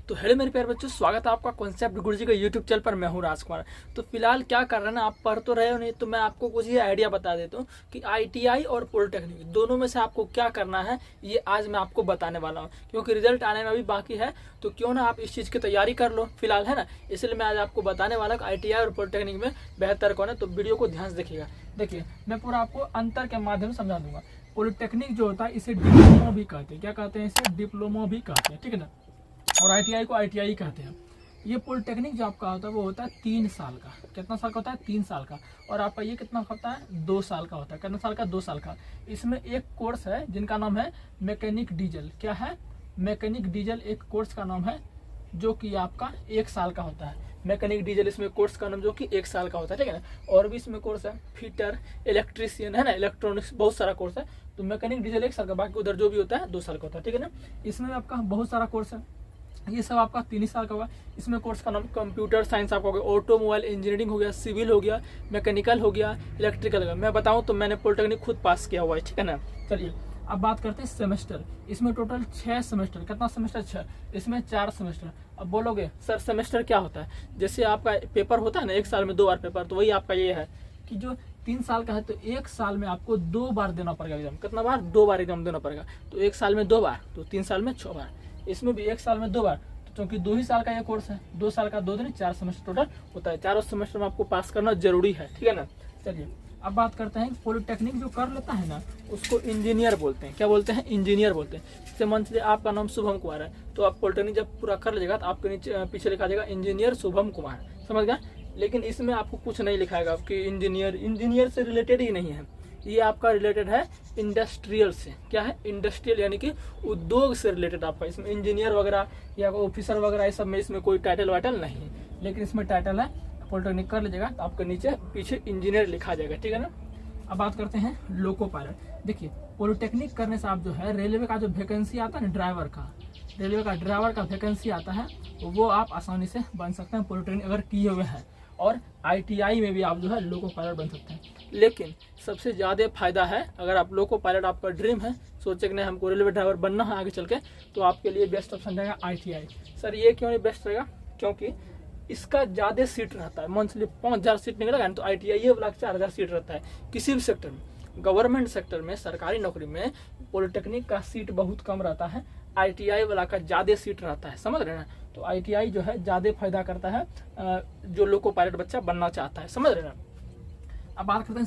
तो हेलो मेरे प्यारे बच्चों, स्वागत है आपका कॉन्सेप्ट गुरुजी का यूट्यूब चैनल पर। मैं हूं राजकुमार। तो फिलहाल क्या कर रहे हैं ना, आप पढ़ तो रहे हो नहीं, तो मैं आपको कुछ ही आइडिया बता देता हूं कि आईटीआई और पॉलिटेक्निक दोनों में से आपको क्या करना है, ये आज मैं आपको बताने वाला हूं। क्योंकि रिजल्ट आने में अभी बाकी है, तो क्यों ना आप इस चीज़ की तैयारी कर लो फिलहाल, है ना। इसलिए मैं आज आपको बताने वाला हूँ आईटीआई और पॉलिटेक्निक में बेहतर कौन है। तो वीडियो को ध्यान से देखिएगा। देखिए, मैं पूरा आपको अंतर के माध्यम से समझा दूंगा। पॉलिटेक्निक जो होता है इसे डिप्लोमा भी कहते हैं। क्या कहते हैं? इसे डिप्लोमा भी कहते हैं, ठीक है ना। और आईटीआई को आईटीआई कहते हैं। ये पॉलिटेक्निक जो आपका होता है वो होता है 3 साल का। कितना साल का होता है? 3 साल का। और आपका ये कितना होता है? 2 साल का होता है। कितना साल का? 2 साल का। इसमें एक कोर्स है जिनका नाम है मैकेनिक डीजल। क्या है? मैकेनिक डीजल एक कोर्स का नाम है जो कि आपका 1 साल का होता है। मैकेनिक डीजल इसमें कोर्स का नाम जो कि 1 साल का होता है, ठीक है ना। और भी इसमें कोर्स है फिटर, इलेक्ट्रीशियन, है ना, इलेक्ट्रॉनिक्स, बहुत सारा कोर्स है। तो मैकेनिक डीजल 1 साल का, बाकी उधर जो भी होता है 2 साल का होता है, ठीक है ना। इसमें आपका बहुत सारा कोर्स है। ये सब आपका 3 साल का होगा। इसमें कोर्स का नाम कंप्यूटर साइंस आपका हो गया, ऑटोमोबाइल इंजीनियरिंग हो गया, सिविल हो गया, मैकेनिकल हो गया, इलेक्ट्रिकल हो गया। मैं बताऊं तो मैंने पॉलिटेक्निक खुद पास किया हुआ है, ठीक है ना। चलिए अब बात करते हैं सेमेस्टर। इसमें टोटल 6 सेमेस्टर। कितना सेमेस्टर? 6। इसमें 4 सेमेस्टर। अब बोलोगे सर सेमेस्टर क्या होता है? जैसे आपका पेपर होता है ना, 1 साल में 2 बार पेपर, तो वही आपका ये है कि जो 3 साल का है तो 1 साल में आपको 2 बार देना पड़ेगा एग्जाम। कितना बार? 2 बार एग्जाम देना पड़ेगा। तो 1 साल में 2 बार, तो 3 साल में 6 बार। इसमें भी 1 साल में 2 बार, तो क्योंकि 2 ही साल का ये कोर्स है, 2 साल का 2 दिन, 4 सेमेस्टर टोटल होता है। 4 सेमेस्टर में आपको पास करना जरूरी है, ठीक है ना। चलिए अब बात करते हैं पॉलिटेक्निक जो कर लेता है ना उसको इंजीनियर बोलते हैं। क्या बोलते हैं? इंजीनियर बोलते हैं। जैसे मान लीजिए आपका नाम शुभम कुमार है, तो आप पॉलिटेक्निक जब पूरा कर लीजिएगा तो आपके नीचे पीछे लिखा जाएगा इंजीनियर शुभम कुमार, समझ गया। लेकिन इसमें आपको कुछ नहीं लिखाएगा आपकी इंजीनियर से रिलेटेड ही नहीं है। ये आपका रिलेटेड है इंडस्ट्रियल से। क्या है? इंडस्ट्रियल, यानी कि उद्योग से रिलेटेड आपका। इसमें इंजीनियर वगैरह या ऑफिसर वगैरह ये सब में इसमें कोई टाइटल वाइटल नहीं है। लेकिन इसमें टाइटल है, पॉलिटेक्निक कर लीजिएगा तो आपके नीचे पीछे इंजीनियर लिखा जाएगा, ठीक है ना। अब बात करते हैं लोको पायलट। देखिए, पॉलिटेक्निक करने से आप जो है रेलवे का जो वैकेंसी आता है ना, ड्राइवर का ड्राइवर का वैकेंसी आता है, तो वो आप आसानी से बन सकते हैं पॉलिटेक्निक अगर किए हुए हैं। और आईटीआई में भी आप जो है लोको पायलट बन सकते हैं। लेकिन सबसे ज़्यादा फायदा है, अगर आप लोको पायलट आपका ड्रीम है, सोचे कि नहीं हमको रेलवे ड्राइवर बनना है आगे चल के, तो आपके लिए बेस्ट ऑप्शन रहेगा आईटीआई। सर ये क्यों नहीं बेस्ट रहेगा? क्योंकि इसका ज़्यादा सीट रहता है। मंथली 5000 सीट निकलेगा ना, तो आईटीआई वाला 4000 सीट रहता है किसी भी सेक्टर में। गवर्नमेंट सेक्टर में, सरकारी नौकरी में पॉलिटेक्निक का सीट बहुत कम रहता है, आईटीआई वाला का ज़्यादा सीट रहता है, समझ रहे ना। तो आईटीआई जो है ज़्यादा फायदा करता है जो लोको पायलट बच्चा बनना चाहता है, समझ रहे ना। अब बात करते हैं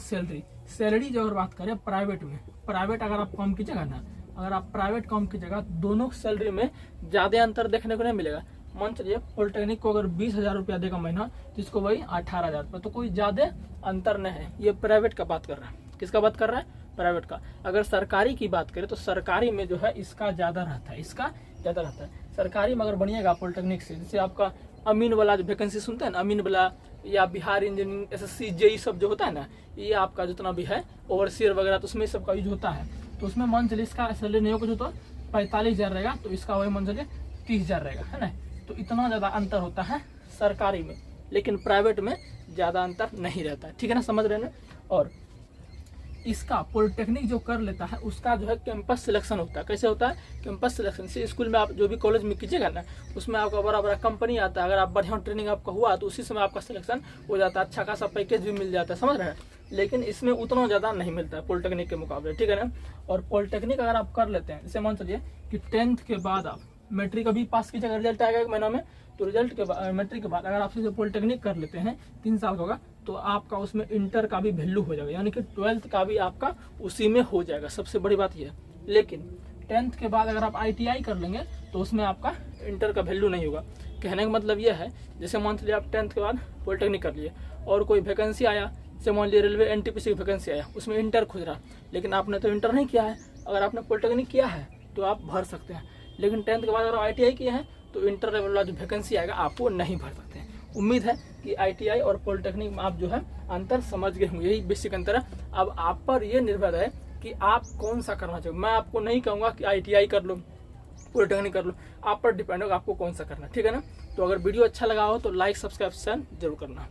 सैलरी जो अगर बात करें प्राइवेट में, प्राइवेट अगर आप काम कीजिएगा ना, अगर आप प्राइवेट काम कीजिएगा, दोनों सैलरी में ज़्यादा अंतर देखने को नहीं मिलेगा। मान चलिए पॉलिटेक्निक को अगर 20,000 रुपया देगा महीना, तो इसको वही 18,000 रुपये, तो कोई ज़्यादा अंतर नहीं है। ये प्राइवेट का बात कर रहा है। किसका बात कर रहा है? प्राइवेट का। अगर सरकारी की बात करें तो सरकारी में जो है इसका ज़्यादा रहता है, इसका ज़्यादा रहता है। सरकारी में अगर बनिएगा पॉलिटेक्निक से, जैसे आपका अमीन वाला जो वैकेंसी सुनते हैं ना, अमीन वाला या बिहार इंजीनियरिंग, एसएससी, जेई सब जो होता है ना, ये आपका जितना भी है ओवरसीयर वगैरह, तो उसमें सबका यूज होता है। तो उसमें मान चलिए इसका सैलरी नहीं होगा तो 45,000 रहेगा, तो इसका वही मान चलिए 30,000 रहेगा, है ना। तो इतना ज़्यादा अंतर होता है सरकारी में, लेकिन प्राइवेट में ज़्यादा अंतर नहीं रहता है, ठीक है ना, समझ रहे हैं। और इसका पॉलिटेक्निक जो कर लेता है उसका जो है कैंपस सिलेक्शन होता है। कैसे होता है कैंपस सिलेक्शन? से स्कूल में आप जो भी कॉलेज में कीजिएगा ना, उसमें आपका बड़ा बड़ा कंपनी आता है। अगर आप बढ़िया ट्रेनिंग आपका हुआ तो उसी समय आपका सिलेक्शन हो जाता है, अच्छा खासा पैकेज भी मिल जाता है, समझ रहे हैं। लेकिन इसमें उतना ज़्यादा नहीं मिलता है पॉलिटेक्निक के मुकाबले, ठीक है ना। और पॉलिटेक्निक अगर आप कर लेते हैं, जैसे मान चलिए कि 10th के बाद आप मैट्रिक अभी पास कीजिएगा, रिजल्ट आएगा 1 महीना में, तो रिजल्ट के बाद, मैट्रिक के बाद अगर आप सीधे पॉलिटेक्निक कर लेते हैं, 3 साल का होगा, तो आपका उसमें इंटर का भी वैल्यू हो जाएगा, यानी कि 12th का भी आपका उसी में हो जाएगा। सबसे बड़ी बात यह है। लेकिन 10th के बाद अगर आप आईटीआई कर लेंगे तो उसमें आपका इंटर का वैल्यू नहीं होगा। कहने का मतलब यह है, जैसे मान लीजिए आप 10th के बाद पॉलिटेक्निक कर लिए और कोई वैकेंसी आया, जैसे मान लीजिए रेलवे एनटीपीसी की वैकेंसी आया, उसमें इंटर खुज रहा, लेकिन आपने तो इंटर नहीं किया है। अगर आपने पॉलिटेक्निक किया है तो आप भर सकते हैं, लेकिन 10th के बाद अगर आईटीआई किए हैं तो इंटर लेवल वाला जो वैकेंसी आएगा आप वो नहीं भर सकते हैं। उम्मीद है कि आईटीआई और पॉलिटेक्निक में आप जो है अंतर समझ गए होंगे, यही बेसिक अंतर है। अब आप पर ये निर्भर है कि आप कौन सा करना चाहिए। मैं आपको नहीं कहूँगा कि आईटीआई कर लो, पॉलिटेक्निक कर लो, आप पर डिपेंड होगा आपको कौन सा करना है, ठीक है ना। तो अगर वीडियो अच्छा लगा हो तो लाइक सब्सक्राइब जरूर करना।